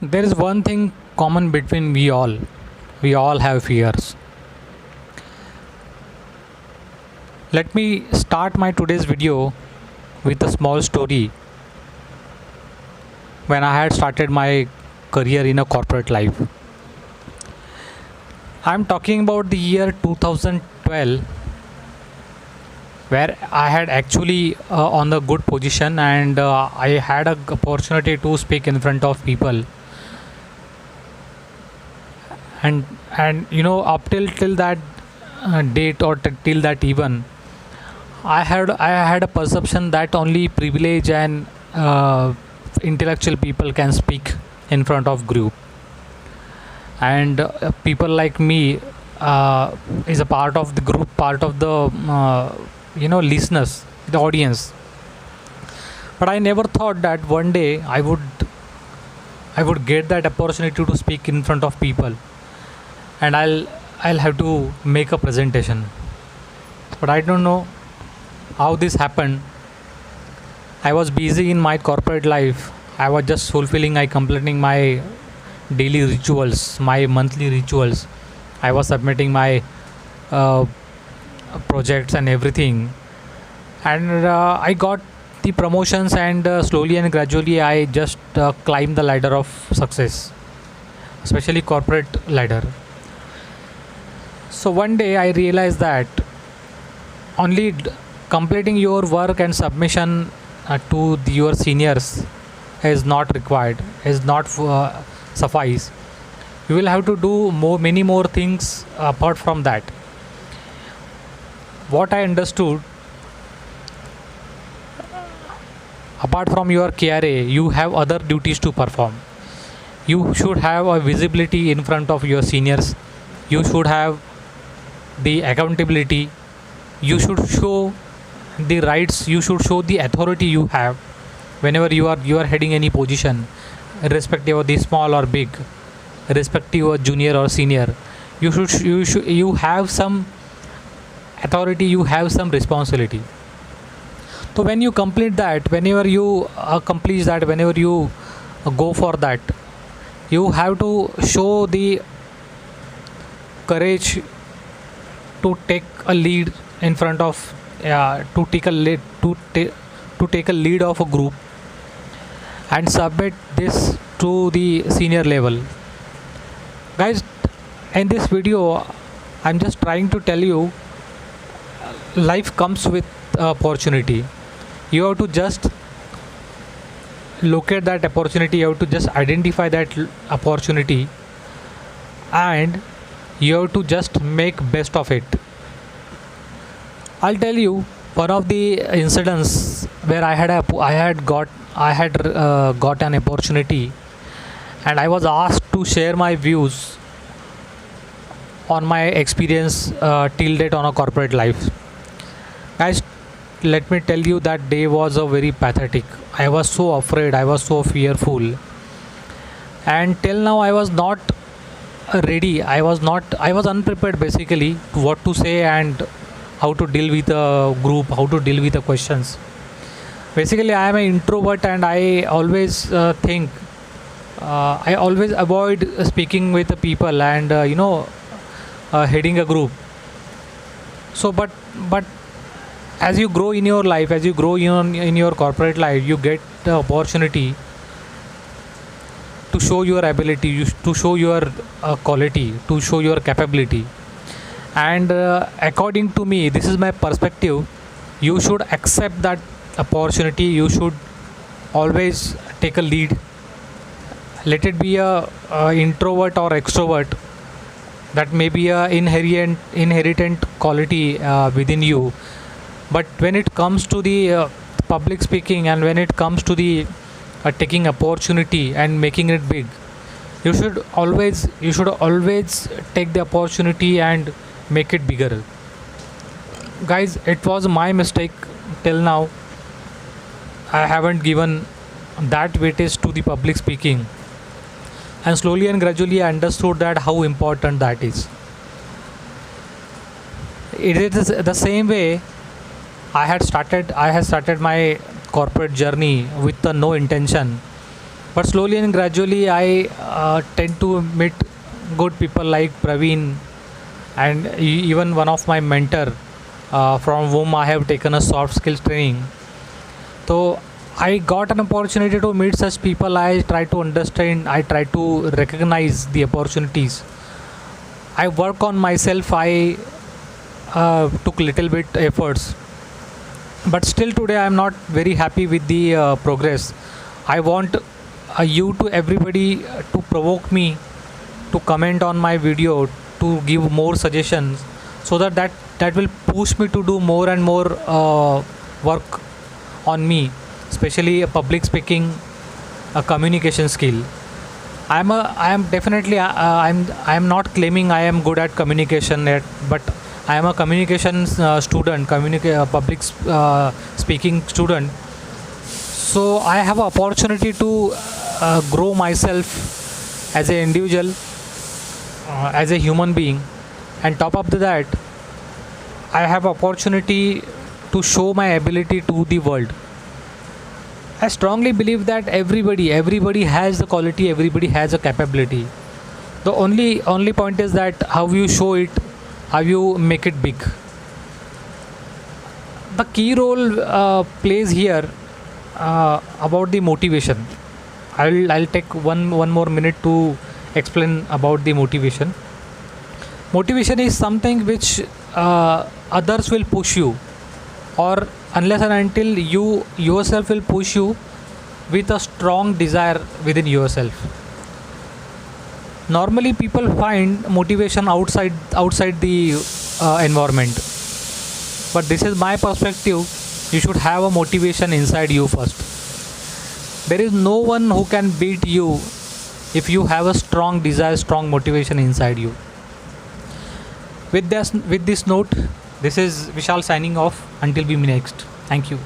There is one thing common between we all. We all have fears. Let me start my today's video with a small story when I had started my career in a corporate life. I'm talking about the year 2012 where I had actually on the good position and I had a opportunity to speak in front of people and up till that date or till that even I had a perception that only privilege and intellectual people can speak in front of group, and people like me is a part of the group, part of the listeners, the audience. But I never thought that one day I would get that opportunity to speak in front of people, and I'll have to make a presentation. But I don't know how this happened. I was busy in my corporate life. I was just fulfilling, I completing my daily rituals, my monthly rituals. I was submitting my uh, projects and everything, and I got the promotions, and slowly and gradually I just climbed the ladder of success, especially corporate ladder. So one day I realized that only completing your work and submission to your seniors is not required, is not suffice. You will have to do many more things apart from that. What I understood, apart from your KRA you have other duties to perform. You should have a visibility in front of your seniors. You should have the accountability. You should show the rights. You should show the authority you have whenever you are heading any position, irrespective of the small or big, irrespective of junior or senior. You have some authority, you have some responsibility. So when you complete that, whenever you accomplish that, whenever you go for that, you have to show the courage to take a lead in front of to take a lead to take a lead of a group and submit this to the senior level. Guys, in this video I'm just trying to tell you, life comes with opportunity. You have to just locate that opportunity. You have to just identify that opportunity, and you have to just make best of it. I'll tell you one of the incidents where I had got an opportunity, and I was asked to share my views on my experience till date on a corporate life. Guys, let me tell you, that day was a very pathetic. I was so afraid, I was so fearful, and till now I was not ready. I was unprepared basically to what to say and how to deal with a group, how to deal with the questions. Basically I am an introvert, and I always think I always avoid speaking with the people and heading a group. So but as you grow in your life, as you grow in your corporate life, you get the opportunity to show your ability, to show your quality, to show your capability. And according to me, this is my perspective, you should accept that opportunity. You should always take a lead. Let it be a introvert or extrovert, that may be a inherent quality within you. But when it comes to the public speaking, and when it comes to the taking opportunity and making it big, you should always take the opportunity and make it bigger. Guys, it was my mistake. Till now I haven't given that weightage to the public speaking, and slowly and gradually I understood that how important that is. It is the same way I had started my corporate journey with no intention. But slowly and gradually, I tend to meet good people like Praveen and even one of my mentor, from whom I have taken a soft skills training. So I got an opportunity to meet such people. I try to understand. I try to recognize the opportunities. I work on myself. I took little bit efforts, but still today I am not very happy with the progress. I want you to everybody to provoke me to comment on my video, to give more suggestions, so that will push me to do more and more work on me, especially a public speaking, a communication skill. I am definitely I am not claiming I am good at communication yet, but I am a communication student, public speaking student. So I have an opportunity to grow myself as an individual, as a human being, and top of that, I have opportunity to show my ability to the world. I strongly believe that everybody has the quality, everybody has a capability. The only point is that how you show it, how you make it big. The key role plays here about the motivation. I'll take one more minute to explain about the motivation. Motivation is something which others will push you, or unless and until you yourself will push you with a strong desire within yourself. Normally people find motivation outside the environment, but this is my perspective. You should have a motivation inside you first. There is no one who can beat you if you have a strong desire, strong motivation inside you. With this note, this is Vishal signing off. Until we meet next. Thank you.